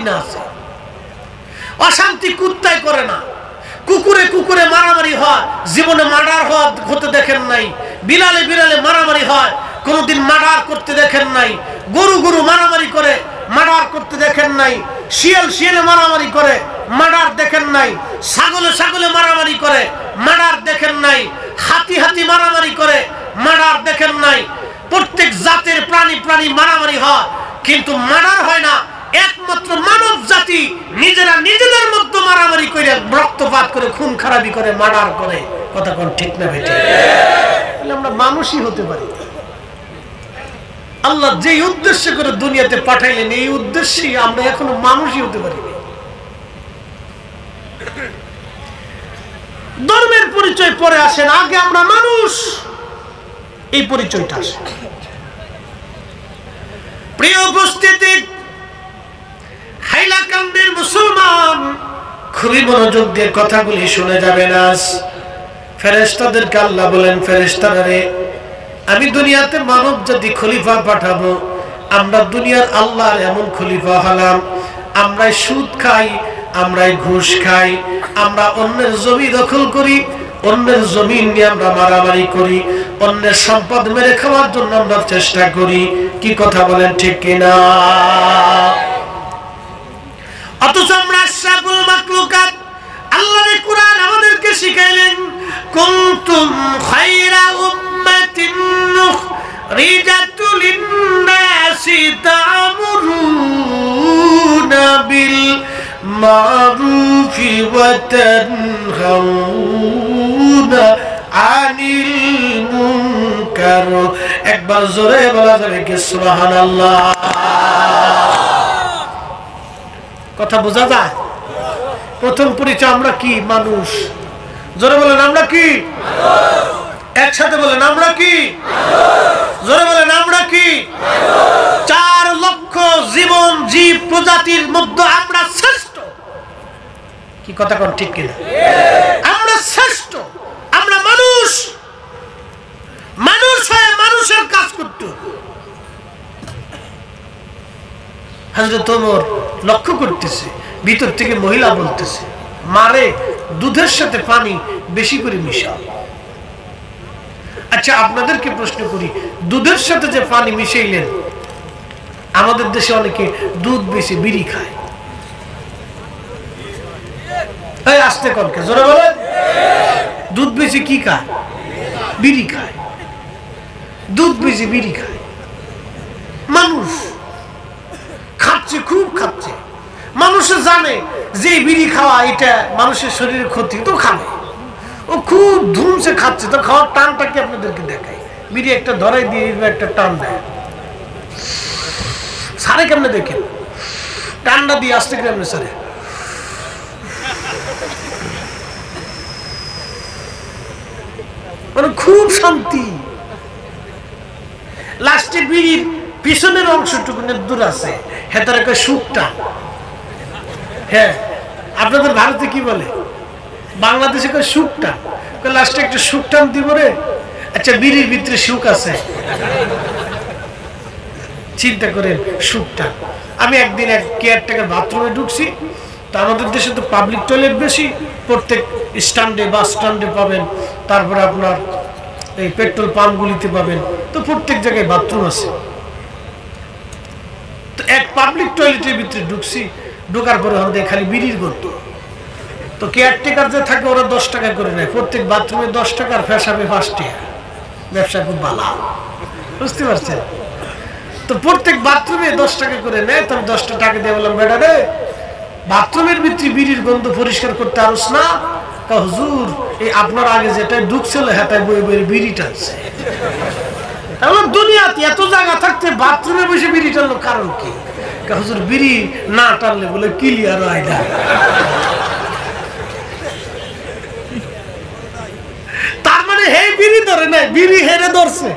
Medina আছে। অশান্তি কুত্তায় করে না, কুকুরে কুকুরে মারামারি হয়, জীবনে মার্ডার হতে দেখেন নাই। বিড়ালে বিড়ালে মারামারি হয়, কোনোদিন মার্ডার করতে দেখেন নাই। গরু গরু মারামারি করে, মার্ডার করতে দেখেন নাই। শিয়াল শিয়ালে মারামারি করে, মার্ডার দেখেন নাই। ছাগলে ছাগলে মারামারি করে, মার্ডার দেখেন নাই। হাতি হাতি মারামারি করে, মার্ডার দেখেন নাই। প্রত্যেক জাতের প্রাণী প্রাণী মারামারি হয়, কিন্তু মার্ডার হয় না। একমাত্র মানব জাতি নিজেরা নিজেদের মধ্যে মারামারি করে, রক্তপাত করে, খুন খারাপি করে, মার্ডার করে। কথা কোন ঠিক না বেঠিক? আমরা মানুষই হতে পারি। আল্লাহ যে উদ্দেশ্য করে দুনিয়াতে পাঠাইলেন, এই উদ্দেশ্যে আমরা এখনো মানুষই হতে পারি। ধর্মের পরিচয় পরে আসেন, আগে আমরা মানুষ, এই পরিচয়টা আসে। প্রিয় উপস্থিতি, হাইলাকান্দির মুসলমান খুবই মনোযোগ দিয়ে কথাগুলি শুনে যাবেন। আজ ফেরেশতাদেরকে আল্লাহ বলেন, ফেরেশতারা রে, আমি দুনিয়াতে মানব জাতি খলিফা পাঠাবো। আমরা দুনিয়ার আল্লাহর এমন খলিফা হলাম, আমরাই সুদ খাই, আমরাই ঘুষ খাই, আমরা অন্যের জমি দখল করি, অন্যের জমিন নিয়ে আমরা মারামারি করি, অন্যের সম্পদ মেরে খাওয়ার জন্য আমরা চেষ্টা করি। কি কথা বলেন, ঠিক কিনা? অথচ আমরা আশরাফুল মাখলুকাত, আল্লাহর কুরআন আমাদেরকে শিখাইলেন, কুনতুম খায়রা উম্মাতিন উখরিজাত লিন-নাসি তা'মুরুনা বিল মারুফি ওয়া তানহাউনা আনিল মুনকার। একবার জোরে বলা যাবে কি সুবহানাল্লাহ? কথা বোঝা যায়? প্রথম পরিচয় আমরা কি? মানুষ। জোরে বলেন, আমরা কি? একসাথে বলেন, আমরা কি? জোরে বলেন, আমরা কি? 4 লক্ষ জীবন জীব প্রজাতির মধ্যে আমরা শ্রেষ্ঠ। কি কথা কোন ঠিক কিনা? আমরা শ্রেষ্ঠ, আমরা মানুষ। মানুষ হয়ে মানুষের কাজ করতে। হযরত ওমর লক্ষ্য করতেছে, ভিতর থেকে মহিলা বলতেছে, মারে দুধের সাথে পানি বেশি করে মিশাও। আচ্ছা, আপনাদেরকে প্রশ্ন করি, দুধের সাথে যে পানি মিশাইলেন, আমাদের দেশে অনেকে দুধ বেশি বিড়ি খায়। এই আস্তে কনকে জোরে বলেন, দুধ বেশি কি খায়? বিড়ি খায়। দুধ বেশি বিড়ি খায়। মানুষ খাচ্ছে, খুব খাচ্ছে। মানুষে জানে যে বিড়ি খাওয়া এটা মানুষের শরীরের ক্ষতি, তো খাবে। ও খুব ধুমসে খাচ্ছে, তো খাওয়ার টানটা কি আপনাদেরকে দেখায়। বিড়ি একটা ধরাই দিয়ে একটা টান দেয়, সারে কেমনে দেখেন, টানটা দিয়ে আসতে কেমনে সারে। মানে খুব শান্তি। লাস্টে বিড়ির পিছনের অংশটুকু দূর আছে, হ্যাঁ তার একটা সুখ টান। হ্যাঁ, আপনাদের ভারতে কি বলে? বাংলাদেশে সুখ টান। লাস্টে একটা সুখ টান দিব রে। আচ্ছা, বিড়ির ভিতরে সুখ আছে, চিন্তা করেন, সুখ টান। আমি একদিন এক কেয়ারটেকার বাথরুমে ঢুকছি, তো আমাদের দেশে তো পাবলিক টয়লেট বেশি, প্রত্যেক স্ট্যান্ডে বাস স্ট্যান্ডে পাবেন, তারপরে আপনার এই পেট্রোল পাম্পগুলিতে পাবেন, তো প্রত্যেক জায়গায় বাথরুম আছে। তো এক পাবলিক টয়লেটের ভিতরে ঢুকছি, ঢোকার পরে হন খালি বিড়ির গন্ধ। তো কেয়ারটেকার যে থাকে ওরা 10 টাকা করে নেয়, প্রত্যেক বাথরুমে 10 টাকা, আর ফেসাবে 5 টাকা। ব্যবসা খুব ভালো, বুঝতে পারছেন? তো প্রত্যেক বাথরুমে 10 টাকা করে নেয়। তো 10 টাকা দিয়ে বললাম, বেটা রে, বাথরুমের ভিতরে বিড়ির গন্ধ পরিষ্কার করতে আরস না? হুজুর, এই আপনার আগে যেটা ঢুকছিল হেতায় বই বই বিড়ি টানছে। দুনিয়াতে এত জায়গা থাকতে বাথরুমে বসে বিড়ি টানলো কারণ কি? হুজুর, বিড়ি না টানলে বলে ক্লিয়ার হয় না। তার মানে হে বিড়ি ধরে নাই, বিড়ি হেরে ধরছে,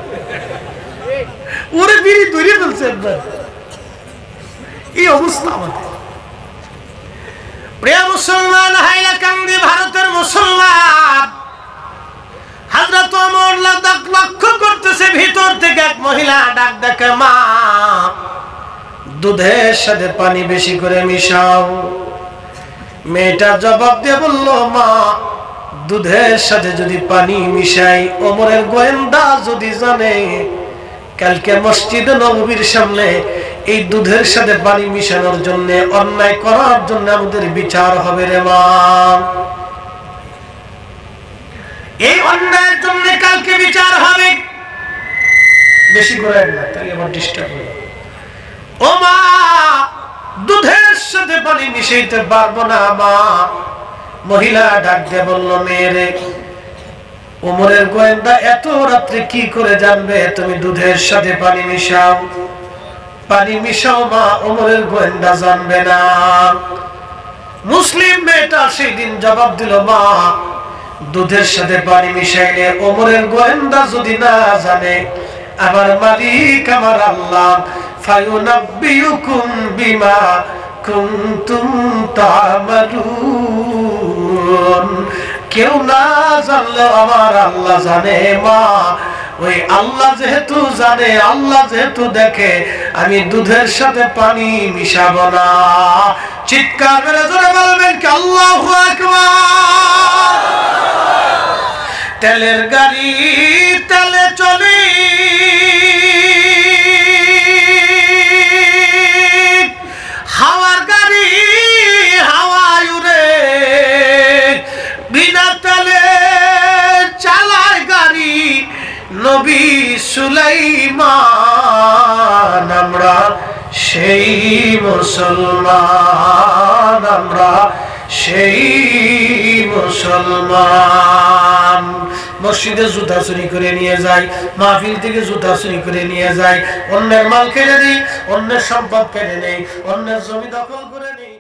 ওরে বিড়ি ধরে ফেলছে একবার। এই অবস্থা আমাদের। প্রিয় মুসলমান, হাইলাকান্দি ভারতের মুসলমান, হযরত ওমর লক্ষ্য করতেছে, ভিতর থেকে এক মহিলা ডাক ডাকে, মা দুধের সাথে পানি বেশি করে মিশাও। মেয়েটা জবাব দিয়ে বলল, মা দুধের সাথে যদি পানি মিশাই, ওমরের গোয়েন্দা যদি জানে, কালকে মসজিদে নববীর সামনে এই দুধের সাথে পানি মিশানোর জন্য, অন্যায় করার জন্য আমাদের বিচার হবে রে মা। এই অন্যায়ের জন্য কালকে বিচার হবে। বেশি করে না, তাহলে আবার ডিস্টার্ব হবে। ও মা, দুধের সাথে পানি মিশাইতে পারবো না মা। মহিলা ডাক দিয়ে বলল, মেয়েরে, ওমরের গোয়েন্দা এত রাত্রে কি করে জানবে তুমি দুধের সাথে পানি মিশাও? পানি মিশাও মা, ওমরের গোয়েন্দা জানবে না। মুসলিম মেয়েটা সেই দিন জবাব দিল, মা দুধের সাথে পানি মিশাইলে ওমরের গোয়েন্দা যদি না জানে, আমার মালিক আমার আল্লাহ ফায়ুনাব্বিউকুম বিমা কুনতুম তা'মালুন, কেউ না জানলেও আমার আল্লাহ জানে মা। ওই আল্লাহ যেহেতু জানে, আল্লাহ যেহেতু দেখে, আমি দুধের সাথে পানি মিশাবো না। চিৎকার মেরে জোরে বলবেন কি আল্লাহু আকবার। তেলের গাড়ি তেলে চলি, হাওয়ার গাড়ি হাওয়ায় উড়ে, বিনা তেলে চালায় গাড়ি নবী সুলাইমান। আমরা সেই মুসলমান, আমরা সেই মুসলমান। মসজিদে জুতা চুরি করে নিয়ে যাই, মাহফিল থেকে জুতা চুরি করে নিয়ে যাই, অন্যের মাল কেড়ে দিই, অন্যের সম্পদ কেড়ে নেই, অন্যের জমি দখল করে নেই।